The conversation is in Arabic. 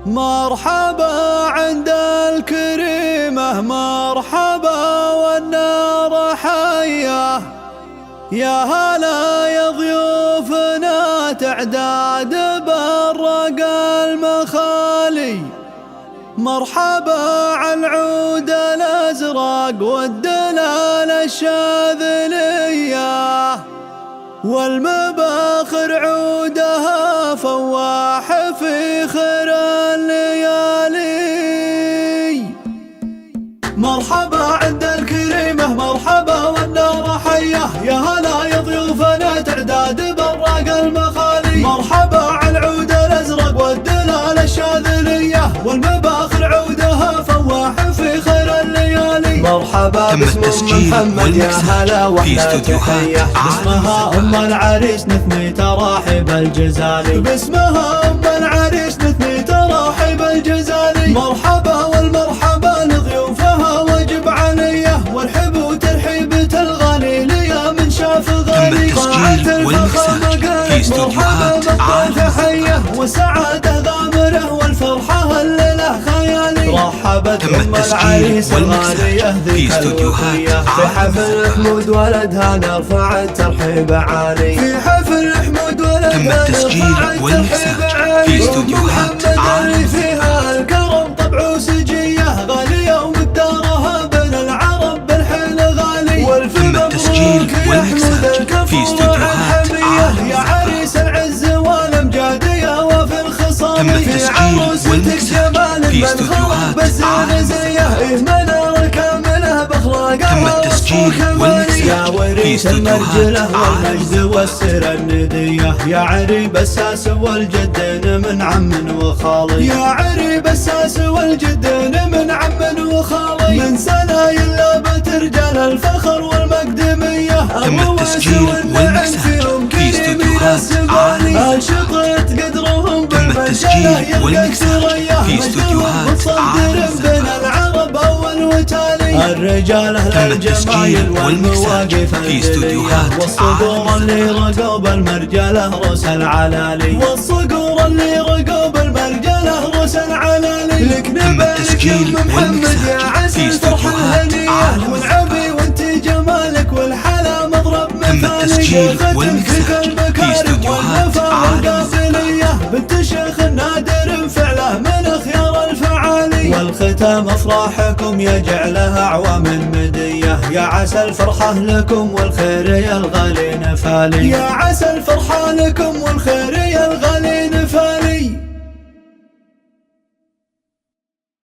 مرحبا عند الكريمة مرحبا والنار حية، يا هلا يا ضيوفنا تعداد برق المخالي. مرحبا عالعود الازرق والدلال الشاذلية، والمباخر عودها فواح في خير الليالي. مرحبا عند الكريمة مرحبا والنار حية، يا هلا يا ضيوفنا تعداد براق المخالي. مرحبا عالعود الازرق والدلال الشاذلية، والمباخر عودها فواح في خير الليالي. مرحبا باسم محمد يا هلا واحلى تحية، باسمها ام العريس نثني تراحب الجزالي. باسمها ام العريس نثني تراحب الجزالي. مرحبا والمرحبا لضيوفها واجب عليه، والحب وترحيبة الغالي ليا من شاف غالي. قاعة الفخامة قالت مرحبا مقال تحية، والسعادة غامرة والفرحة الليلة خيالي. رحبت ام العريس الغالية ذيك الوفية، في حفل حمود ولدها نرفع الترحيب عالي. في حفل حمود ولدها نرفع الترحيب عالي. محمد اللي فيها الكرم طبع وسجية، غالية ومقدارها بين العرب بالحين غالي. والف مبروك يا حمود الكفو الحمية، يا عريس العز والامجادية وفي الخصام. في عروستك جمال منخرب بالزين زيه، منار كامله باخلاقها وصفوك مالي. يا وريث المرجله والمجد والسر النديه، يا عريب الساس والجدين من عم وخالي. يا عريب الساس والجدين من عم وخالي. من سنايل لابت رجال الفخر والمقدميه، تم التسجيل والمكساج في استوديوهات عالية. شطت قدرهم بالمنزله يبقى سريه، في استوديوهات عالية بين العرب اول وتالي. الرجال اهل الجمايل والمواقف في استوديوهات والصقور اللي رقوا بالمرجله روس العلالي. والصقور اللي رقوا بالمرجله روس العلالي. لك نبالك يا ام محمد يا عسى الفرحه الهنيه، والعبي وانت جمالك والحلا مضرب مثالي. شيختك في المكارم والوفا والقابليه، بنت شيخ نادر فعله من خيار الفعالي. والختام افراحكم يجعلها اعوام مديه، يا عسى الفرحه لكم والخير يا الغالي نفالي. يا عسى الفرحه لكم والخير يا الغالي نفالي.